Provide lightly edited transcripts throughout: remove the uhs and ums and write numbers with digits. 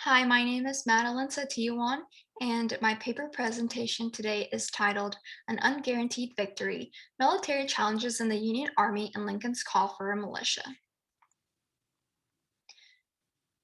Hi, my name is Madelaine Setiawan, and my paper presentation today is titled An Unguaranteed Victory, Military Challenges in the Union Army and Lincoln's Call for a Militia.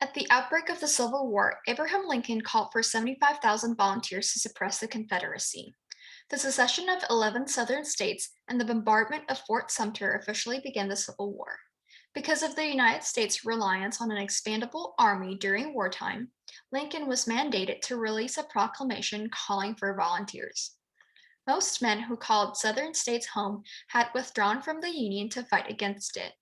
At the outbreak of the Civil War, Abraham Lincoln called for 75,000 volunteers to suppress the Confederacy. The secession of 11 Southern states and the bombardment of Fort Sumter officially began the Civil War. Because of the United States' reliance on an expandable army during wartime, Lincoln was mandated to release a proclamation calling for volunteers. Most men who called Southern states home had withdrawn from the Union to fight against it,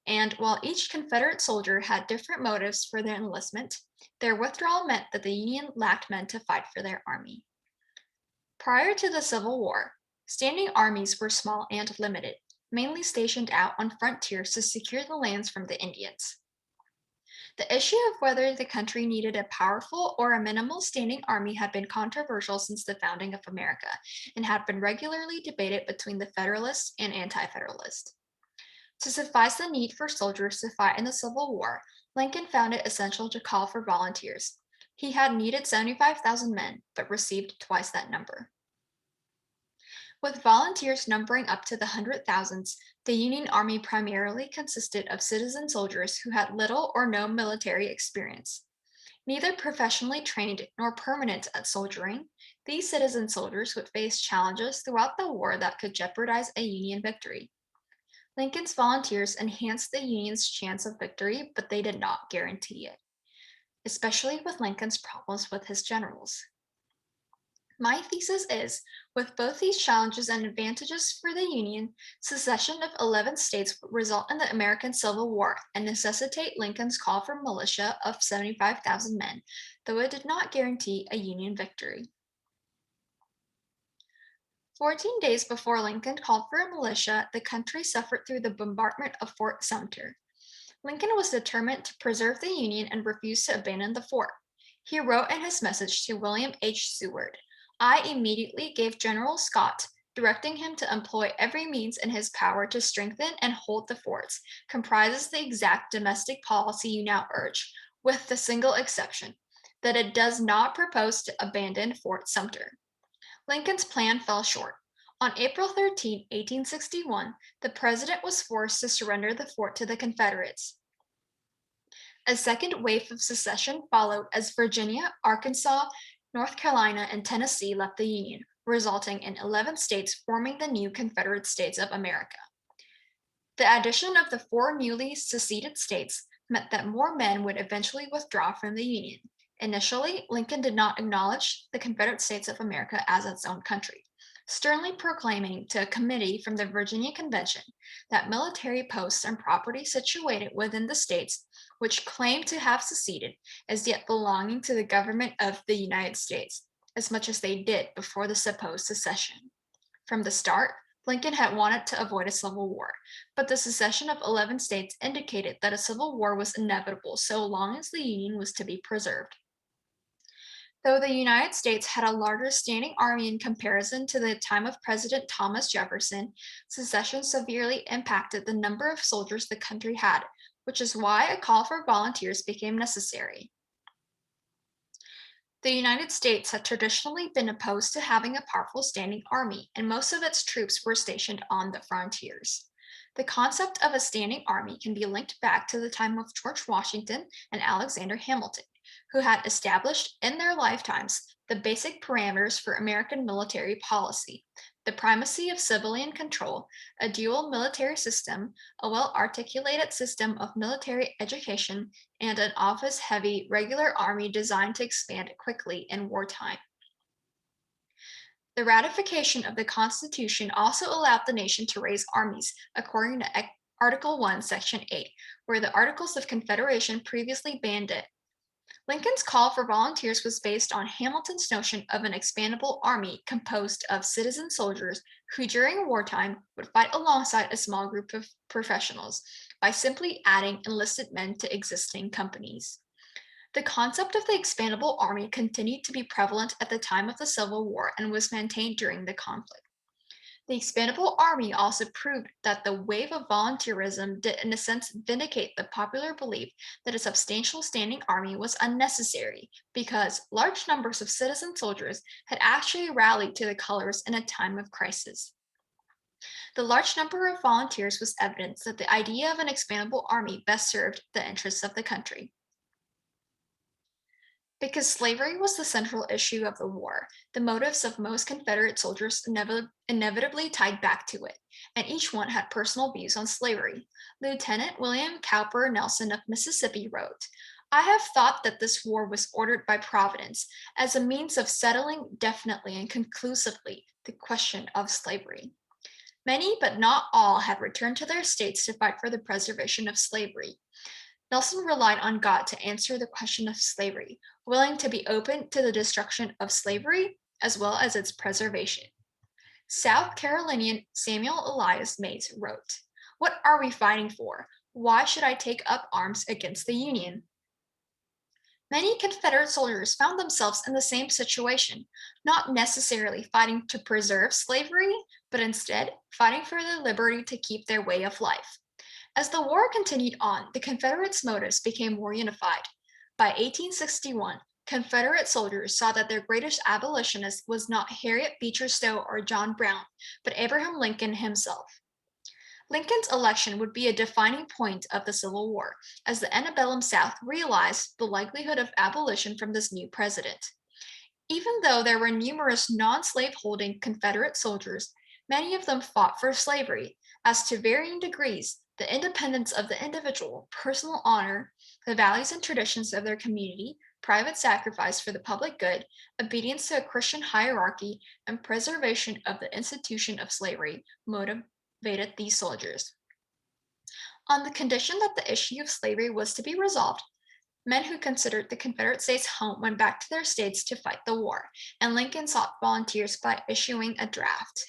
and while each Confederate soldier had different motives for their enlistment, their withdrawal meant that the Union lacked men to fight for their army. Prior to the Civil War, standing armies were small and limited, mainly stationed out on frontiers to secure the lands from the Indians. The issue of whether the country needed a powerful or a minimal standing army had been controversial since the founding of America and had been regularly debated between the Federalists and Anti Federalists. To suffice the need for soldiers to fight in the Civil War, Lincoln found it essential to call for volunteers. He had needed 75,000 men, but received twice that number. With volunteers numbering up to the hundred thousands, the Union Army primarily consisted of citizen soldiers who had little or no military experience. Neither professionally trained nor permanent at soldiering, these citizen soldiers would face challenges throughout the war that could jeopardize a Union victory. Lincoln's volunteers enhanced the Union's chance of victory, but they did not guarantee it, especially with Lincoln's problems with his generals. My thesis is, with both these challenges and advantages for the Union, secession of 11 states would result in the American Civil War and necessitate Lincoln's call for militia of 75,000 men, though it did not guarantee a Union victory. 14 days before Lincoln called for a militia, the country suffered through the bombardment of Fort Sumter. Lincoln was determined to preserve the Union and refused to abandon the fort. He wrote in his message to William H. Seward, "I immediately gave General Scott, directing him to employ every means in his power to strengthen and hold the forts, comprises the exact domestic policy you now urge, with the single exception that it does not propose to abandon Fort Sumter." Lincoln's plan fell short. On April 13, 1861, the president was forced to surrender the fort to the Confederates. A second wave of secession followed as Virginia, Arkansas, North Carolina, and Tennessee left the Union, resulting in 11 states forming the new Confederate States of America. The addition of the four newly seceded states meant that more men would eventually withdraw from the Union. Initially, Lincoln did not acknowledge the Confederate States of America as its own country, sternly proclaiming to a committee from the Virginia Convention that military posts and property situated within the states which claimed to have seceded as yet belonging to the government of the United States, as much as they did before the supposed secession. From the start, Lincoln had wanted to avoid a civil war, but the secession of 11 states indicated that a civil war was inevitable so long as the Union was to be preserved. Though the United States had a larger standing army in comparison to the time of President Thomas Jefferson, secession severely impacted the number of soldiers the country had, which is why a call for volunteers became necessary. The United States had traditionally been opposed to having a powerful standing army, and most of its troops were stationed on the frontiers. The concept of a standing army can be linked back to the time of George Washington and Alexander Hamilton, who had established in their lifetimes the basic parameters for American military policy: the primacy of civilian control, a dual military system, a well articulated system of military education, and an office heavy regular army designed to expand quickly in wartime. The ratification of the Constitution also allowed the nation to raise armies, according to Article 1, Section 8, where the Articles of Confederation previously banned it. Lincoln's call for volunteers was based on Hamilton's notion of an expandable army composed of citizen soldiers who, during wartime, would fight alongside a small group of professionals by simply adding enlisted men to existing companies. The concept of the expandable army continued to be prevalent at the time of the Civil War and was maintained during the conflict. The expandable army also proved that the wave of volunteerism did, in a sense, vindicate the popular belief that a substantial standing army was unnecessary because large numbers of citizen soldiers had actually rallied to the colors in a time of crisis. The large number of volunteers was evidence that the idea of an expandable army best served the interests of the country. Because slavery was the central issue of the war, the motives of most Confederate soldiers inevitably tied back to it, and each one had personal views on slavery. Lieutenant William Cowper Nelson of Mississippi wrote, I have thought that this war was ordered by Providence as a means of settling definitely and conclusively the question of slavery. Many, but not all, had returned to their states to fight for the preservation of slavery. Nelson relied on God to answer the question of slavery, willing to be open to the destruction of slavery as well as its preservation. South Carolinian Samuel Elias Mays wrote, What are we fighting for? Why should I take up arms against the Union? Many Confederate soldiers found themselves in the same situation, not necessarily fighting to preserve slavery, but instead fighting for their liberty to keep their way of life. As the war continued on, the Confederates' motives became more unified. By 1861, Confederate soldiers saw that their greatest abolitionist was not Harriet Beecher Stowe or John Brown, but Abraham Lincoln himself. Lincoln's election would be a defining point of the Civil War, as the antebellum South realized the likelihood of abolition from this new president. Even though there were numerous non slaveholding Confederate soldiers, many of them fought for slavery, as to varying degrees, the independence of the individual, personal honor, the values and traditions of their community, private sacrifice for the public good, obedience to a Christian hierarchy, and preservation of the institution of slavery motivated these soldiers. On the condition that the issue of slavery was to be resolved, men who considered the Confederate States home went back to their states to fight the war, and Lincoln sought volunteers by issuing a draft.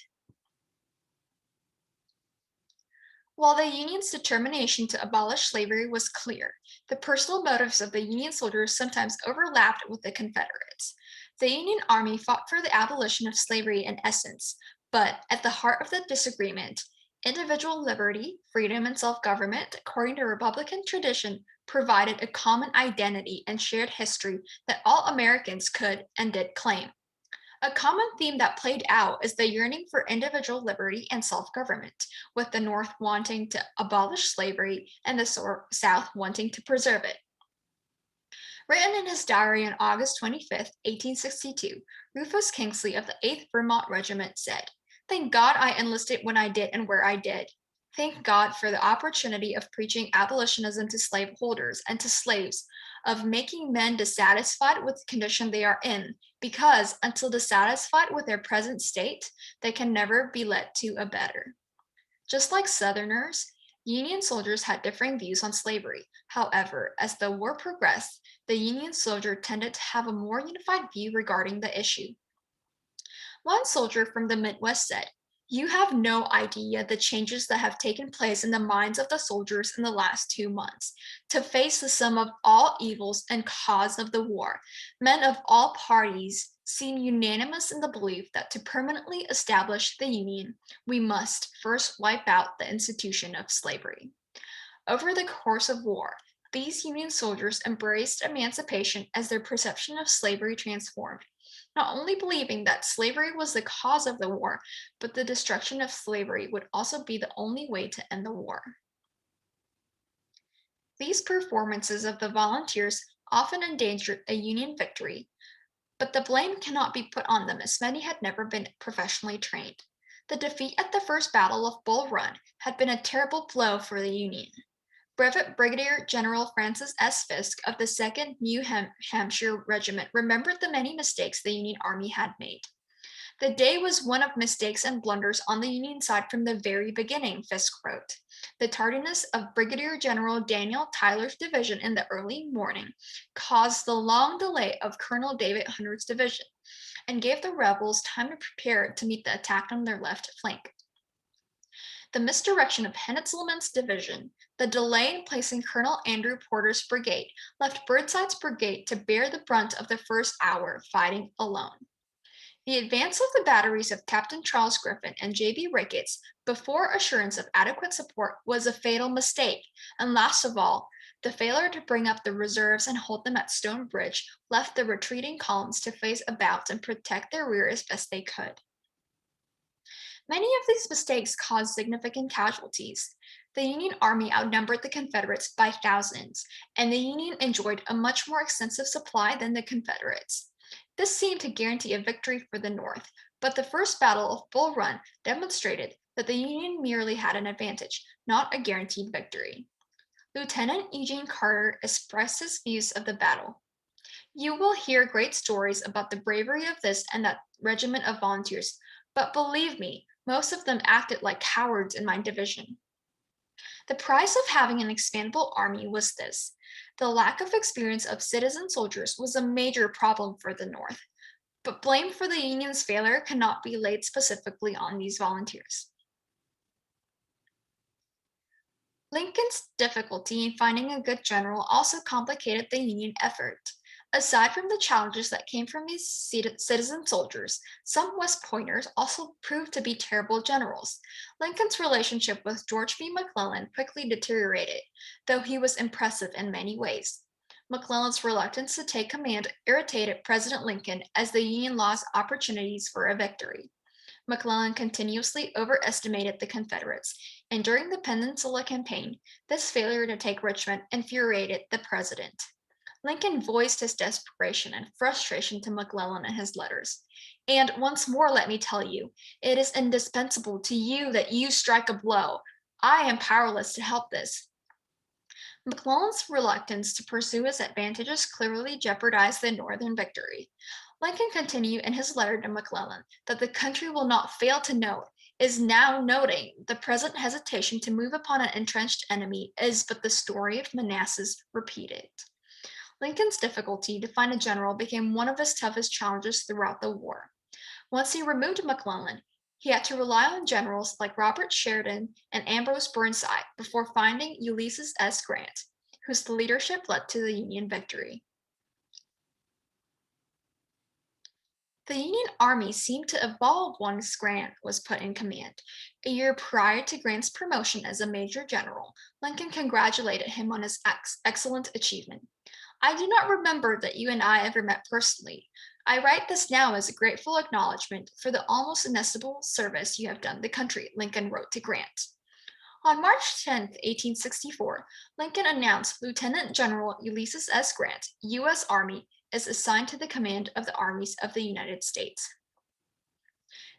While the Union's determination to abolish slavery was clear, the personal motives of the Union soldiers sometimes overlapped with the Confederates. The Union Army fought for the abolition of slavery in essence, but at the heart of the disagreement, individual liberty, freedom, and self government, according to Republican tradition, provided a common identity and shared history that all Americans could and did claim. A common theme that played out is the yearning for individual liberty and self government, with the North wanting to abolish slavery and the South wanting to preserve it. Written in his diary on August 25th, 1862, Rufus Kingsley of the 8th Vermont Regiment said, Thank God I enlisted when I did and where I did. Thank God for the opportunity of preaching abolitionism to slaveholders and to slaves, of making men dissatisfied with the condition they are in, because until dissatisfied with their present state, they can never be led to a better. Just like Southerners, Union soldiers had differing views on slavery. However, as the war progressed, the Union soldier tended to have a more unified view regarding the issue. One soldier from the Midwest said, You have no idea the changes that have taken place in the minds of the soldiers in the last 2 months. To face the sum of all evils and cause of the war, men of all parties seem unanimous in the belief that to permanently establish the Union, we must first wipe out the institution of slavery. Over the course of war, these Union soldiers embraced emancipation as their perception of slavery transformed, not only believing that slavery was the cause of the war, but the destruction of slavery would also be the only way to end the war. These performances of the volunteers often endangered a Union victory, but the blame cannot be put on them as many had never been professionally trained. The defeat at the First Battle of Bull Run had been a terrible blow for the Union. Brevet Brigadier General Francis S. Fisk of the 2nd New Hampshire Regiment remembered the many mistakes the Union Army had made. The day was one of mistakes and blunders on the Union side from the very beginning, Fisk wrote. The tardiness of Brigadier General Daniel Tyler's division in the early morning caused the long delay of Colonel David Hunter's division and gave the rebels time to prepare to meet the attack on their left flank. The misdirection of Heintzelman's division, the delay in placing Colonel Andrew Porter's brigade, left Burnside's brigade to bear the brunt of the first hour fighting alone. The advance of the batteries of Captain Charles Griffin and J.B. Ricketts before assurance of adequate support was a fatal mistake, and last of all, the failure to bring up the reserves and hold them at Stone Bridge left the retreating columns to face about and protect their rear as best they could. Many of these mistakes caused significant casualties. The Union Army outnumbered the Confederates by thousands, and the Union enjoyed a much more extensive supply than the Confederates. This seemed to guarantee a victory for the North, but the First Battle of Bull Run demonstrated that the Union merely had an advantage, not a guaranteed victory. Lieutenant Eugene Carter expressed his views of the battle. You will hear great stories about the bravery of this and that regiment of volunteers, but believe me, most of them acted like cowards in my division. The price of having an expandable army was this: the lack of experience of citizen soldiers was a major problem for the North, but blame for the Union's failure cannot be laid specifically on these volunteers. Lincoln's difficulty in finding a good general also complicated the Union effort. Aside from the challenges that came from these citizen soldiers, some West Pointers also proved to be terrible generals. Lincoln's relationship with George B. McClellan quickly deteriorated, though he was impressive in many ways. McClellan's reluctance to take command irritated President Lincoln as the Union lost opportunities for a victory. McClellan continuously overestimated the Confederates, and during the Peninsula Campaign, this failure to take Richmond infuriated the president. Lincoln voiced his desperation and frustration to McClellan in his letters. And once more, let me tell you, it is indispensable to you that you strike a blow. I am powerless to help this. McClellan's reluctance to pursue his advantages clearly jeopardized the Northern victory. Lincoln continued in his letter to McClellan that the country will not fail to note is now noting the present hesitation to move upon an entrenched enemy is but the story of Manassas repeated. Lincoln's difficulty to find a general became one of his toughest challenges throughout the war. Once he removed McClellan, he had to rely on generals like Robert Sheridan and Ambrose Burnside before finding Ulysses S. Grant, whose leadership led to the Union victory. The Union Army seemed to evolve once Grant was put in command. A year prior to Grant's promotion as a major general, Lincoln congratulated him on his excellent achievement. I do not remember that you and I ever met personally. I write this now as a grateful acknowledgement for the almost inestimable service you have done the country, Lincoln wrote to Grant. On March 10, 1864, Lincoln announced Lieutenant General Ulysses S. Grant, U.S. Army, is assigned to the command of the armies of the United States.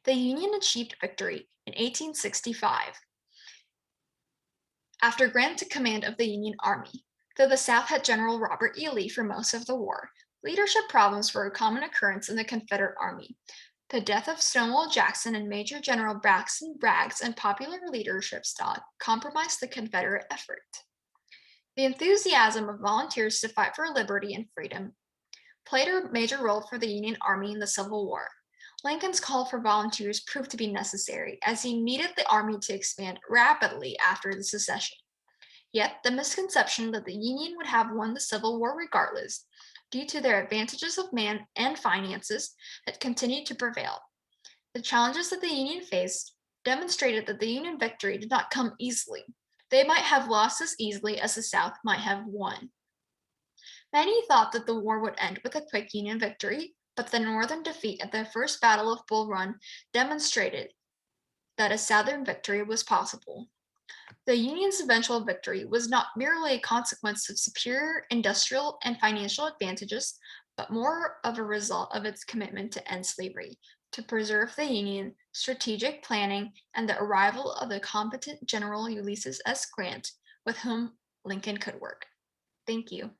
The Union achieved victory in 1865 after Grant took command of the Union Army. Though the South had General Robert E. Lee for most of the war, leadership problems were a common occurrence in the Confederate Army. The death of Stonewall Jackson and Major General Braxton Bragg's unpopular leadership style compromised the Confederate effort. The enthusiasm of volunteers to fight for liberty and freedom played a major role for the Union Army in the Civil War. Lincoln's call for volunteers proved to be necessary as he needed the Army to expand rapidly after the secession. Yet, the misconception that the Union would have won the Civil War regardless, due to their advantages of man and finances, had continued to prevail. The challenges that the Union faced demonstrated that the Union victory did not come easily. They might have lost as easily as the South might have won. Many thought that the war would end with a quick Union victory, but the Northern defeat at the First Battle of Bull Run demonstrated that a Southern victory was possible. The Union's eventual victory was not merely a consequence of superior industrial and financial advantages, but more of a result of its commitment to end slavery, to preserve the Union, strategic planning, and the arrival of the competent General Ulysses S. Grant, with whom Lincoln could work. Thank you.